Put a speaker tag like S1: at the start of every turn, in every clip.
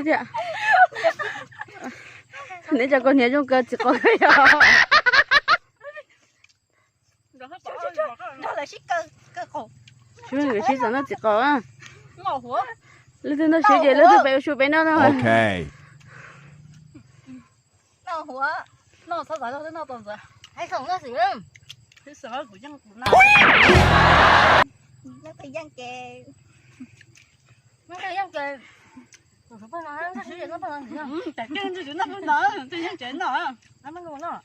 S1: thì ạ. Nếu cho con nhớ trong cơ chỉ có cái đó.
S2: Đó là shit cơ khổ.
S1: Chú người chỉ nó chỉ có à.
S2: Ngầu hủa.
S1: Lúc đó nó sẽ về lúc đó chú bé nó thôi.
S3: Okay.
S2: Ngầu hủa.
S4: nó sao giải nó toàn rồi
S2: Hay không nó xỉu.
S4: cái sợ của dân của nó
S2: Nó thời gian kề.
S4: nó cái dân kề rồi phải nói nó sử dụng nó phải làm gì không tại cái sử dụng nó phải nói tôi dân chuyện rồi anh mới ngồi nó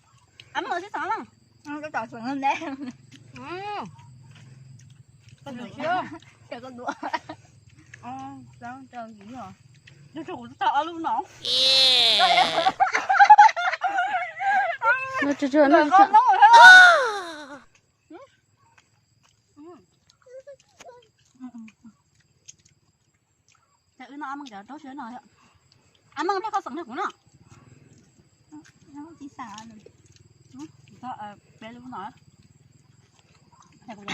S4: anh mới thích nó
S2: Cái trò chuyện lên đây.
S4: con được chưa
S2: Chờ con đùa.
S4: sao chờ gì rồi nó chủ sợ luôn nó
S1: Nó chưa nó
S4: con nó rồi thế nó ăn cái đó chuyện này ăn cái có sẵn được của nó
S2: Nó chỉ xả rồi.
S4: sao bé luôn nói này cũng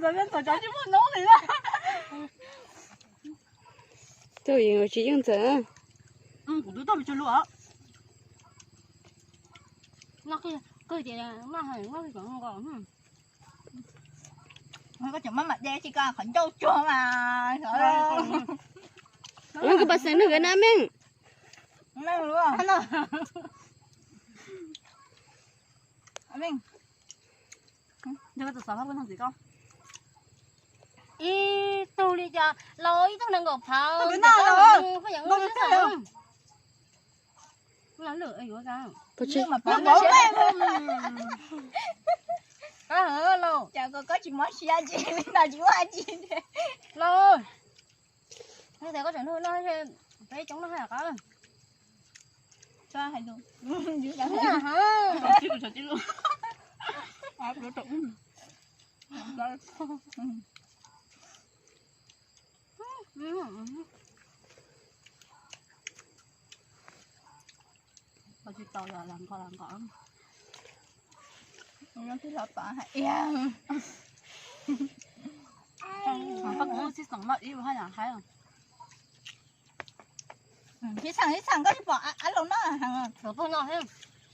S4: giờ bên tổ cháu chỉ muốn nấu thì ra
S1: tôi gì chỉ những thứ.
S4: của đứa tôi bị chơi lụa nó cái gì nó hay nó cái còn còn
S2: Nó có chừng má mặt đen chỉ có khẩn trâu chua mà. Trời ơi.
S1: Nó cái bát sáng nó cái nam mình.
S2: Nó luôn à. Nó. Mình.
S4: giờ tôi sợ nó làm gì con
S2: Ý tôi đi cho lối tao đang gọt thao.
S4: Cái nào rồi?
S2: Phải dẫn
S4: Nó
S2: nó
S4: cái
S2: chứ
S4: nào?
S2: sao?
S4: nó lửa ấy của sao
S1: Tôi chỉ.
S2: Nhưng mà
S4: nó
S2: con
S4: bố
S2: nó
S4: em
S2: hả luôn. Chào cô có chị mới xia chị nào chị qua chị nè.
S4: rồi thế thì có chuyện thôi nó thấy chúng nó hay là có rồi
S2: Cho hay luôn. Dữ dằn.
S4: chứ còn sợ chứ luôn nó trụng Thôi chị tao là làm con
S2: Nó cứ lọt bả hả? Yeah.
S4: bắt nó chỉ sống mất ý hay là hay à
S2: Chỉ sang có chị bỏ ăn luôn đó hả?
S4: rồi tôi nói thêm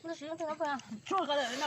S4: nó sử dụng nó phải chua cái đấy nó